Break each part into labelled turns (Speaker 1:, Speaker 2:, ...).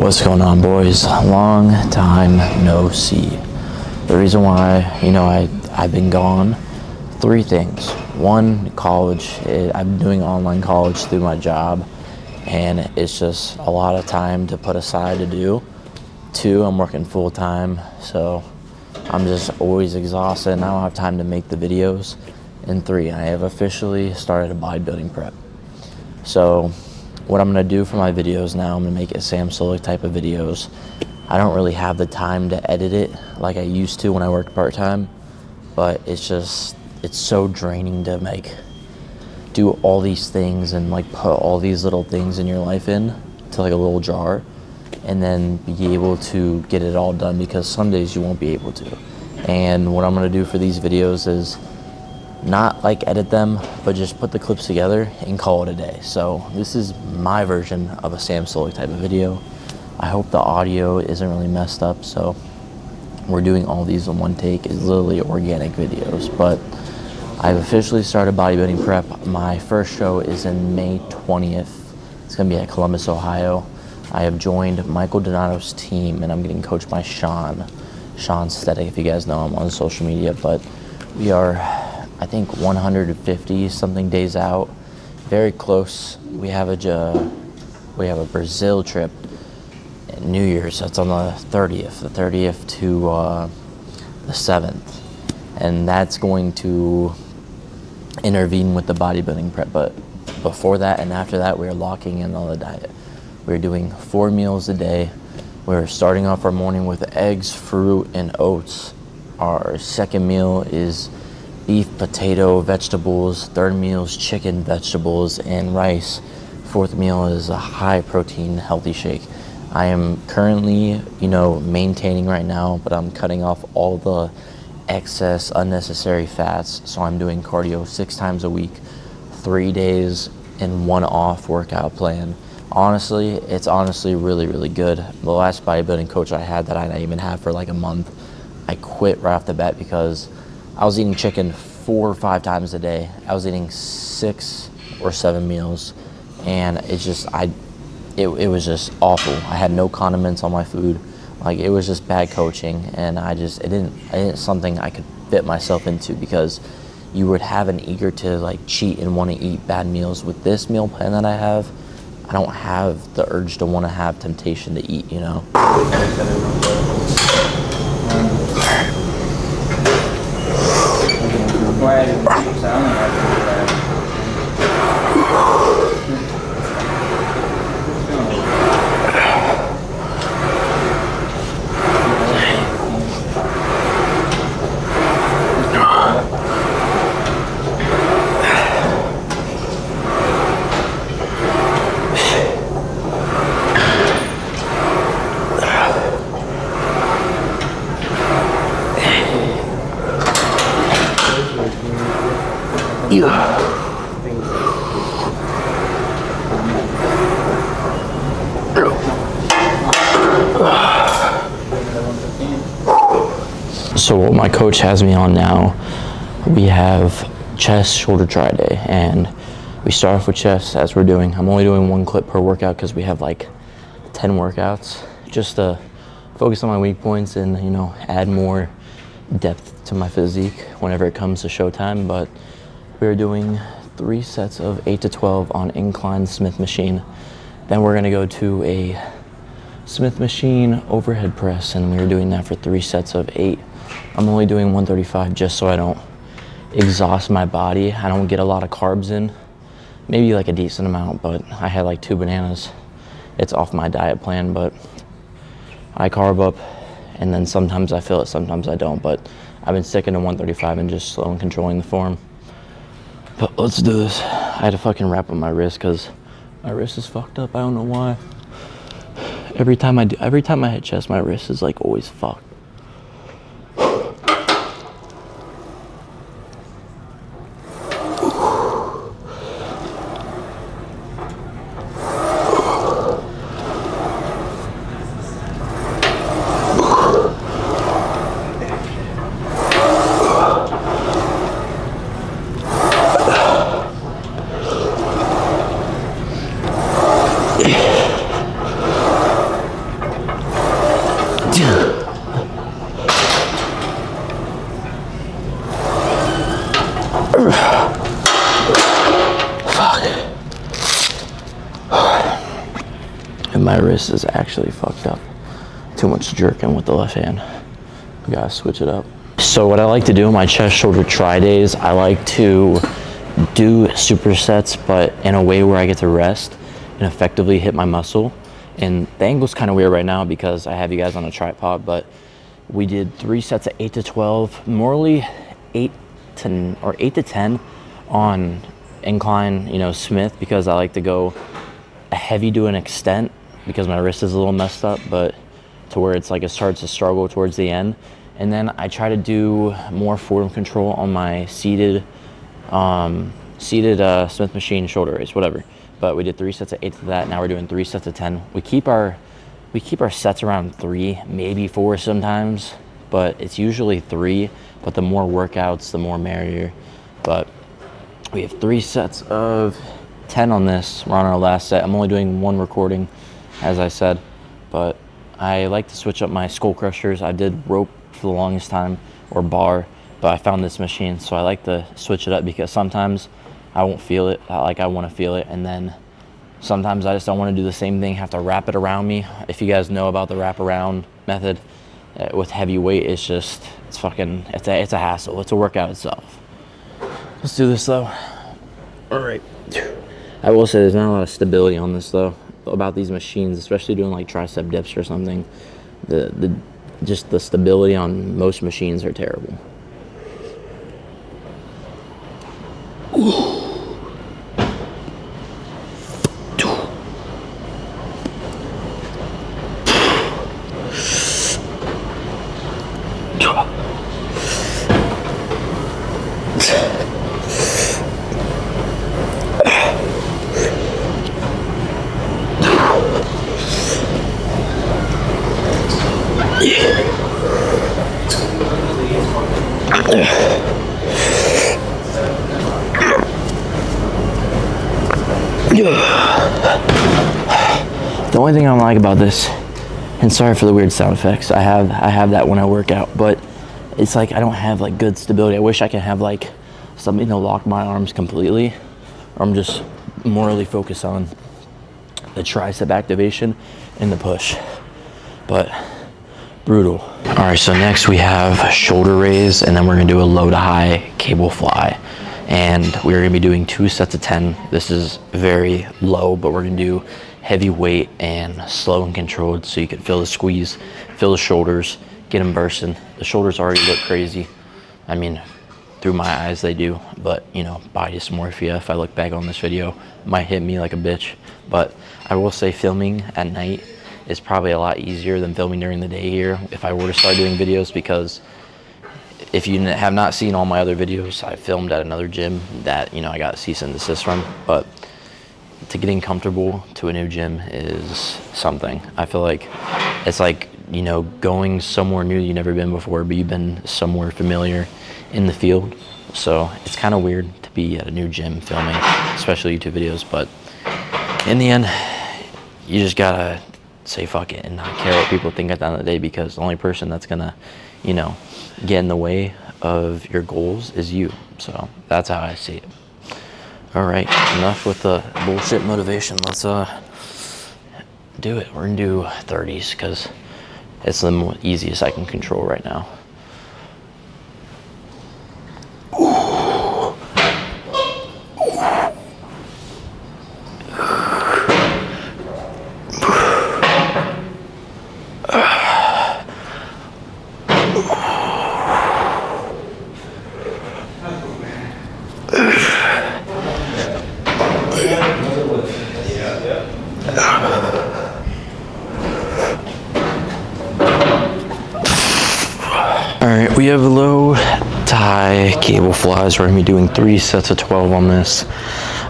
Speaker 1: What's going on, boys? Long time no see. The reason why, I've been gone, three things. One, college. I'm doing online college through my job, and it's just a lot of time to put aside to do. Two, I'm working full time, so I'm just always exhausted and I don't have time to make the videos. And three, I have officially started a bodybuilding prep. So what I'm going to do for my videos now, I'm going to make a Seanstetic type of videos. I don't really have the time to edit it like I used to when I worked part-time, but it's so draining to do all these things and put all these little things in your life in to a little jar and then be able to get it all done, because some days you won't be able to. And what I'm going to do for these videos is not edit them, but just put the clips together and call it a day. So this is my version of a Seanstetic type of video. I hope the audio isn't really messed up, so we're doing all these in one take. It's literally organic videos, but I've officially started bodybuilding prep. My first show is in May 20th. It's gonna be at Columbus, Ohio. I have joined Michael Donado's team and I'm getting coached by Seanstetic, if you guys know him on social media, but we are, I think, 150 something days out, very close. We have a Brazil trip at New Year's. That's on the 30th to the 7th, and that's going to intervene with the bodybuilding prep. But before that and after that, we're locking in on the diet. We're doing 4 meals a day. We're starting off our morning with eggs, fruit, and oats. Our second meal is beef, potato, vegetables. Third meal is chicken, vegetables, and rice. Fourth meal is a high protein, healthy shake. I am currently, maintaining right now, but I'm cutting off all the excess, unnecessary fats. So I'm doing cardio 6 times a week, 3 days, and 1 off workout plan. Honestly, it's really, really good. The last bodybuilding coach I had that I didn't even have for a month, I quit right off the bat because I was eating chicken 4 or 5 times a day. I was eating 6 or 7 meals, and it was just awful. I had no condiments on my food. It was just bad coaching, and it isn't something I could fit myself into, because you would have an eager to cheat and want to eat bad meals. With this meal plan that I have, I don't have the urge to want to have temptation to eat, So what my coach has me on now, we have chest, shoulder, tri day, and we start off with chest as we're doing. I'm only doing 1 clip per workout because we have 10 workouts, just to focus on my weak points and add more depth to my physique whenever it comes to showtime. But we're doing 3 sets of 8 to 12 on Incline Smith machine. Then we're gonna go to a Smith machine overhead press, and we're doing that for 3 sets of 8. I'm only doing 135 just so I don't exhaust my body. I don't get a lot of carbs in, maybe a decent amount, but I had 2 bananas. It's off my diet plan, but I carb up, and then sometimes I feel it, sometimes I don't. But I've been sticking to 135 and just slow and controlling the form. But let's do this. I had to fucking wrap up my wrist because my wrist is fucked up. I don't know why. Every time I hit chest, my wrist is always fucked. My wrist is actually fucked up. Too much jerking with the left hand. We gotta switch it up. So what I like to do on my chest, shoulder, tri days, I like to do supersets, but in a way where I get to rest and effectively hit my muscle. And the angle's kind of weird right now because I have you guys on a tripod, but we did 3 sets of 8 to 12, morally 8 to 10 on Incline, Smith, because I like to go heavy to an extent because my wrist is a little messed up, but to where it's like it starts to struggle towards the end. And then I try to do more form control on my seated Smith machine shoulder raise, whatever. But we did 3 sets of 8 to that. Now we're doing 3 sets of 10. We keep our sets around 3, maybe 4 sometimes, but it's usually 3. But the more workouts, the more merrier. But we have 3 sets of 10 on this. We're on our last set. I'm only doing 1 recording, as I said, but I like to switch up my skull crushers. I did rope for the longest time, or bar, but I found this machine, so I like to switch it up because sometimes I won't feel it like I want to feel it, and then sometimes I just don't want to do the same thing, have to wrap it around me. If you guys know about the wrap around method with heavy weight, it's a hassle. It's a workout itself. Let's do this though. All right. I will say there's not a lot of stability on this though, about these machines, especially doing like tricep dips or something. Just the stability on most machines are terrible. The only thing I don't like about this, and sorry for the weird sound effects, I have that when I work out, but it's like I don't have like good stability. I wish I could have like something to lock my arms completely, or I'm just morally focused on the tricep activation and the push, but brutal. All right, so next we have shoulder raise, and then we're gonna do a low to high cable fly. And we're gonna be doing 2 sets of 10. This is very low, but we're gonna do heavy weight and slow and controlled so you can feel the squeeze, feel the shoulders, get them bursting. The shoulders already look crazy. I mean, through my eyes they do, but body dysmorphia, if I look back on this video, might hit me like a bitch. But I will say filming at night is probably a lot easier than filming during the day here if I were to start doing videos, because if you have not seen all my other videos, I filmed at another gym that, I got cease and desist from. But to getting comfortable to a new gym is something. I feel like it's like, going somewhere new you've never been before, but you've been somewhere familiar in the field. So it's kind of weird to be at a new gym filming, especially YouTube videos. But in the end, you just gotta say fuck it and not care what people think at the end of the day, because the only person that's gonna, get in the way of your goals is you. So that's how I see it. All right, enough with the bullshit motivation. Let's do it. We're gonna do 30s because it's the easiest I can control right now. Alright, we have low to high cable flies. We're going to be doing 3 sets of 12 on this.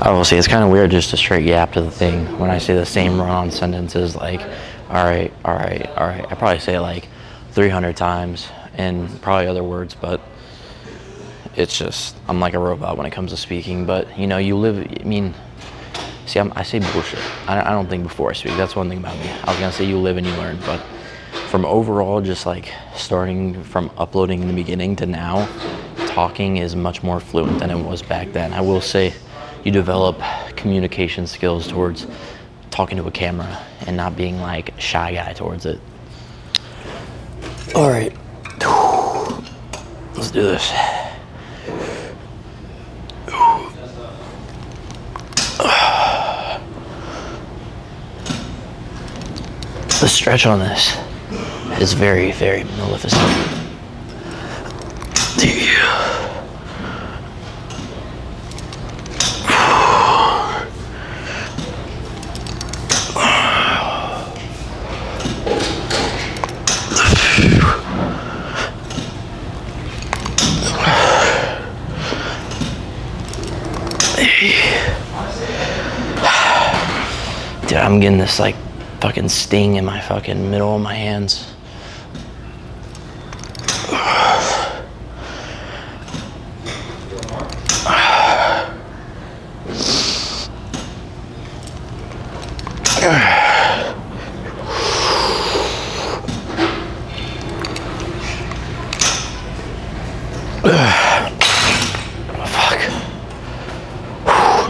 Speaker 1: I will say it's kind of weird just to straight yap to the thing when I say the same run-on sentences like, alright. I probably say it like 300 times and probably other words, but it's just, I'm like a robot when it comes to speaking. But, you live, I say bullshit. I don't think before I speak. That's one thing about me. I was going to say you live and you learn, but from overall, just like starting from uploading in the beginning to now, talking is much more fluent than it was back then. I will say you develop communication skills towards talking to a camera and not being like a shy guy towards it. All right, let's do this. The stretch on this is very, very maleficent. Dude, I'm getting this like fucking sting in my fucking middle of my hands.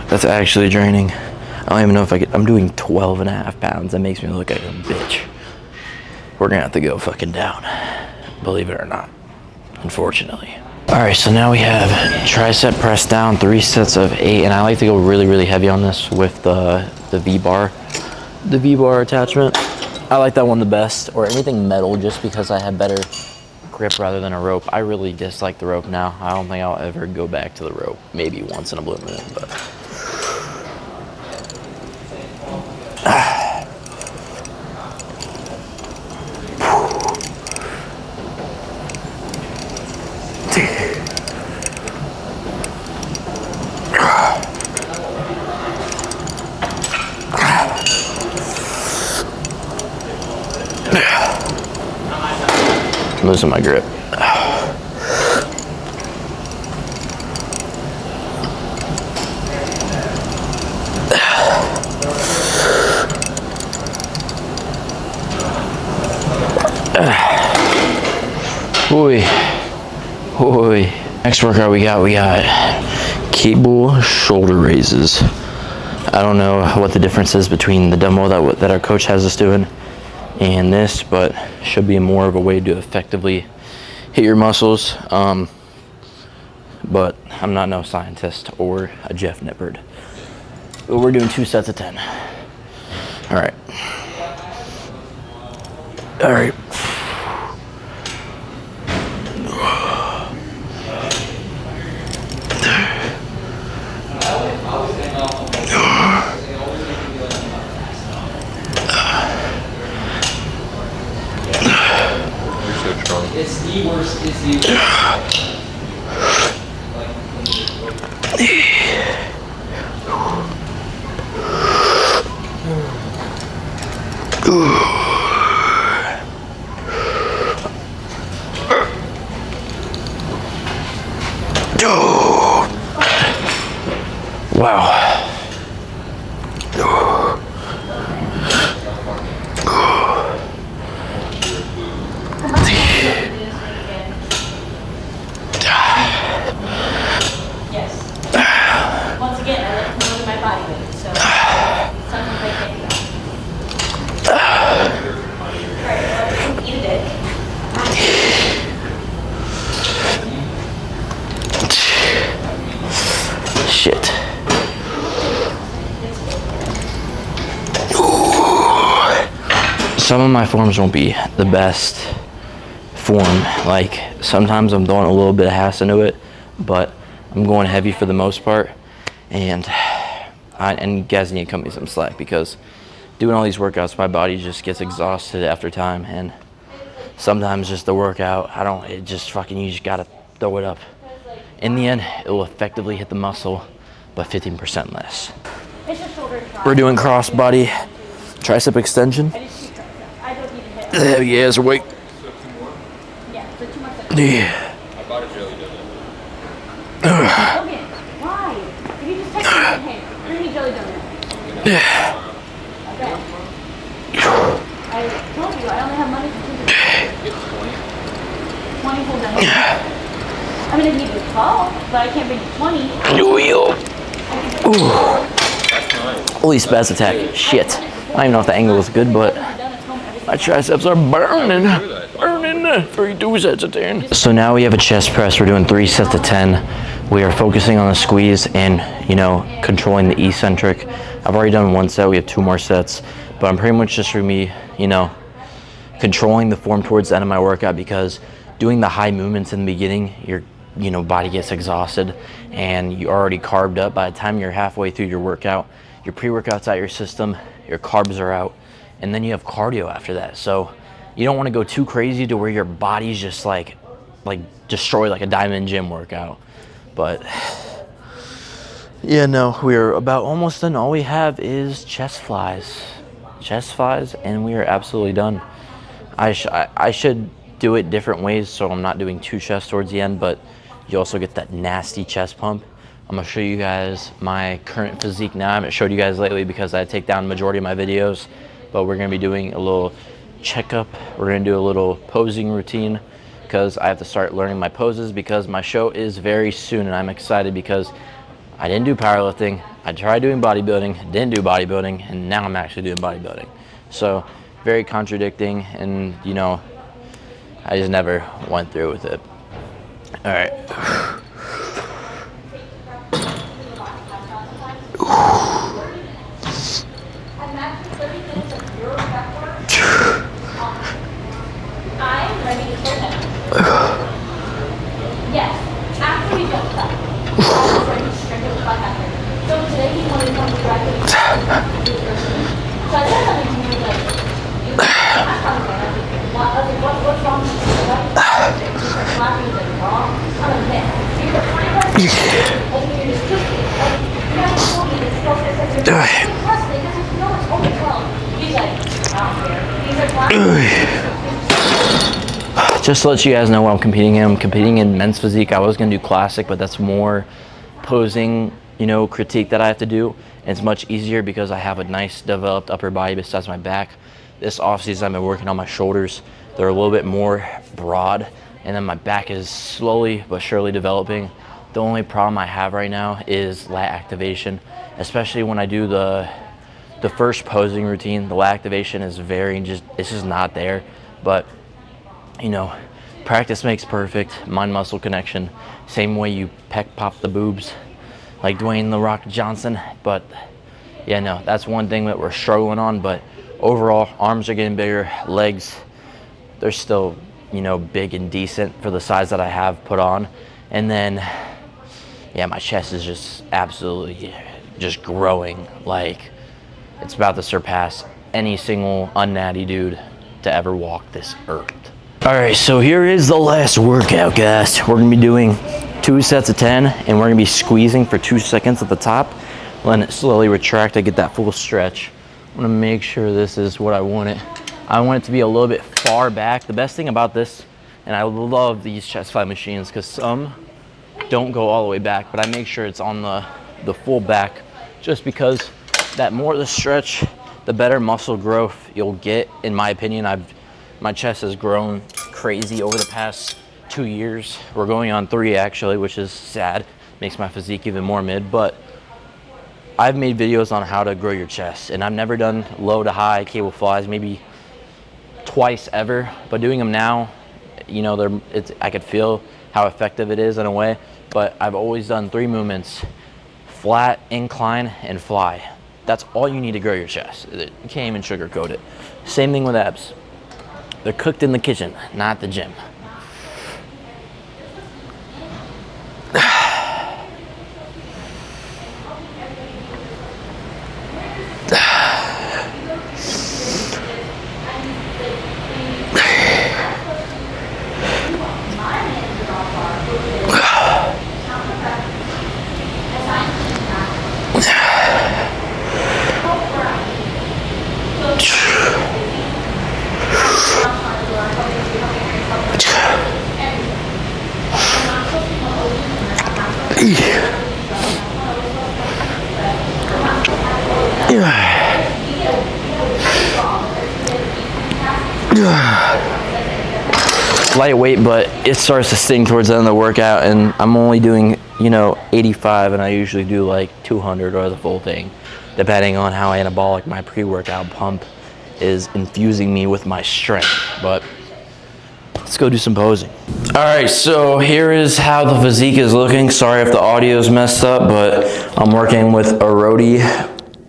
Speaker 1: That's actually draining. I don't even know if I could. I'm doing 12.5 pounds. That makes me look like a bitch. We're gonna have to go fucking down, believe it or not, unfortunately. All right, so now we have tricep press down, 3 sets of 8, and I like to go really, really heavy on this with the V-bar. The V-bar attachment, I like that one the best, or anything metal, just because I have better grip rather than a rope. I really dislike the rope now. I don't think I'll ever go back to the rope. Maybe once in a blue moon, but. I'm losing my grip. Oy. Oy. Next workout we got cable shoulder raises. I don't know what the difference is between the dumbbell that our coach has us doing and this, but should be more of a way to effectively hit your muscles. But I'm not no scientist or a Jeff Nippard. But we're doing 2 sets of 10. All right. All right.
Speaker 2: It's the worst. It's the
Speaker 1: Wow. Shit. Some of my forms won't be the best form. Like sometimes I'm throwing a little bit of hass into it, but I'm going heavy for the most part. And you guys need to cut me some slack because doing all these workouts, my body just gets exhausted after time. And sometimes just the workout, you just gotta throw it up. In the end, it will effectively hit the muscle, but 15% less. We're doing cross body tricep extension. Heavy ass weight. Yeah.
Speaker 2: I bought a jelly donut.
Speaker 3: Okay, why? If you just text me, hey, bring me jelly donut.
Speaker 1: Yeah.
Speaker 3: Okay. I told you I only have money for 2
Speaker 2: It's 20.
Speaker 3: 20 full donuts. I mean, I can give you 12, but I can't bring you 20.
Speaker 1: Ooh.
Speaker 2: That's nice.
Speaker 1: Holy spaz attack. Shit. don't even know if the angle is good, but my triceps are burning. 32 sets of 10. So now we have a chest press. We're doing 3 sets of 10. We are focusing on the squeeze and, controlling the eccentric. I've already done 1 set. We have 2 more sets, but I'm pretty much just for me, controlling the form towards the end of my workout, because doing the high movements in the beginning, your body gets exhausted and you already carved up. By the time you're halfway through your workout, your pre-workout's out your system, your carbs are out, and then you have cardio after that. So you don't want to go too crazy to where your body's just like destroyed like a diamond gym workout. But yeah, no, we're about almost done. All we have is chest flies, and we are absolutely done. I should do it different ways, so I'm not doing 2 chests towards the end, but you also get that nasty chest pump. I'm gonna show you guys my current physique now. I haven't showed you guys lately because I take down the majority of my videos, but we're gonna be doing a little checkup. We're gonna do a little posing routine because I have to start learning my poses, because my show is very soon, and I'm excited because I didn't do powerlifting. I tried doing bodybuilding, didn't do bodybuilding, and now I'm actually doing bodybuilding. So very contradicting, and I just never went through with it. All right.
Speaker 3: Yes, after we jumped up, I was ready to stretch it like after. So today he wanted to come directly to so I said something to him like, I'm probably right. What's wrong with you? He's like, laughing, he's like, wrong? I'm like, man, so you're trying to open your discussion. You haven't told me this stuff that says you're trusting because you know it's overwhelmed. He's like, I don't care. He's like, why?
Speaker 1: Just to let you guys know what I'm competing in. I'm competing in men's physique. I was gonna do classic, but that's more posing, critique that I have to do. And it's much easier because I have a nice developed upper body besides my back. This offseason I've been working on my shoulders. They're a little bit more broad, and then my back is slowly but surely developing. The only problem I have right now is lat activation, especially when I do the first posing routine. The lat activation is it's just not there. But practice makes perfect, mind-muscle connection. Same way you pec pop the boobs like Dwayne "The Rock" Johnson. But yeah, no, that's one thing that we're struggling on. But overall, arms are getting bigger, legs, they're still, big and decent for the size that I have put on. And then, yeah, my chest is just absolutely just growing. Like, it's about to surpass any single unnatty dude to ever walk this earth. All right, so here is the last workout, guys. We're gonna be doing 2 sets of 10, and we're gonna be squeezing for 2 seconds at the top, letting it slowly retract to get that full stretch. I'm gonna make sure this is what I want it. I want it to be a little bit far back. The best thing about this, and I love these chest fly machines because some don't go all the way back, but I make sure it's on the full back, just because that more the stretch, the better muscle growth you'll get. In my opinion, my chest has grown crazy over the past 2 years. We're going on 3 actually, which is sad. Makes my physique even more mid, but I've made videos on how to grow your chest, and I've never done low to high cable flies, maybe twice ever, but doing them now, I could feel how effective it is in a way. But I've always done 3 movements: flat, incline, and fly. That's all you need to grow your chest. You can't even sugarcoat it. Same thing with abs. They're cooked in the kitchen, not the gym. Lightweight, but it starts to sting towards the end of the workout, and I'm only doing 85, and I usually do like 200 or the full thing. depending on how anabolic my pre-workout pump is infusing me with my strength. But let's go do some posing. All right, so here is how the physique is looking. Sorry if the audio is messed up, but I'm working with a Rode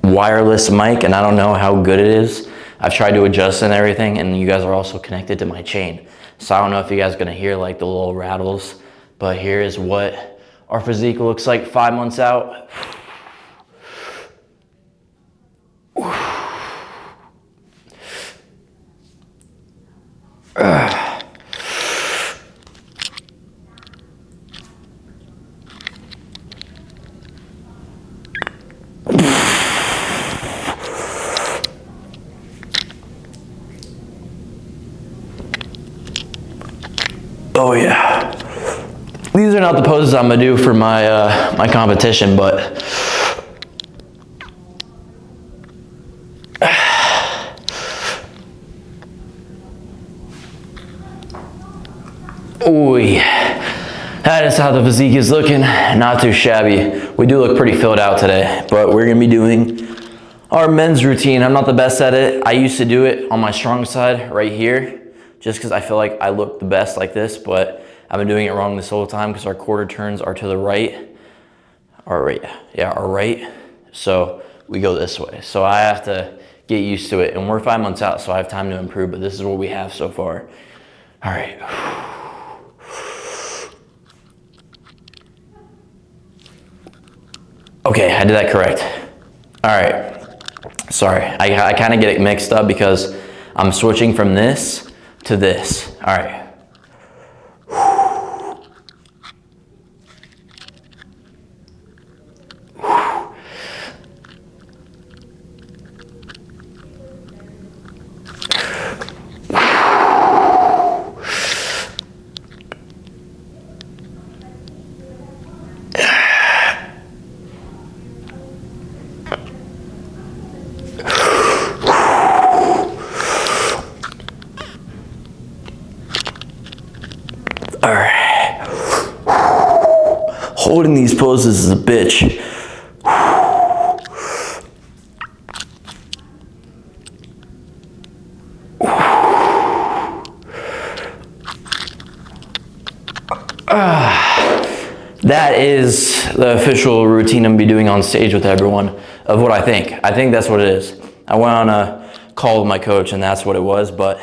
Speaker 1: wireless mic, and I don't know how good it is. I've tried to adjust and everything, and you guys are also connected to my chain. So I don't know if you guys are gonna hear like the little rattles, but here is what our physique looks like 5 months out. Oh yeah. These are not the poses I'm gonna do for my my competition, but ooh, that is how the physique is looking. Not too shabby. We do look pretty filled out today, but we're gonna be doing our men's routine. I'm not the best at it. I used to do it on my strong side right here, just because I feel like I look the best like this, but I've been doing it wrong this whole time because our quarter turns are to the right. Our right. So we go this way. So I have to get used to it, and we're 5 months out, so I have time to improve, but this is what we have so far. All right. Okay, I did that correct. All right. Sorry, I kind of get it mixed up because I'm switching from this to this. All right. All right. Holding these poses is a bitch. That is the official routine I'm gonna be doing on stage with everyone of what I think. I think that's what it is. I went on a call with my coach and that's what it was, but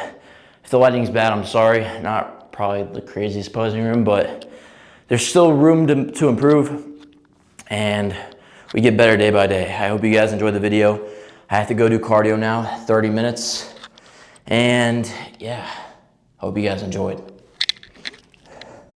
Speaker 1: if the lighting's bad, I'm sorry. Not probably the craziest posing room, but there's still room to improve, and we get better day by day. I hope you guys enjoyed the video. I have to go do cardio now, 30 minutes, and yeah, hope you guys enjoyed.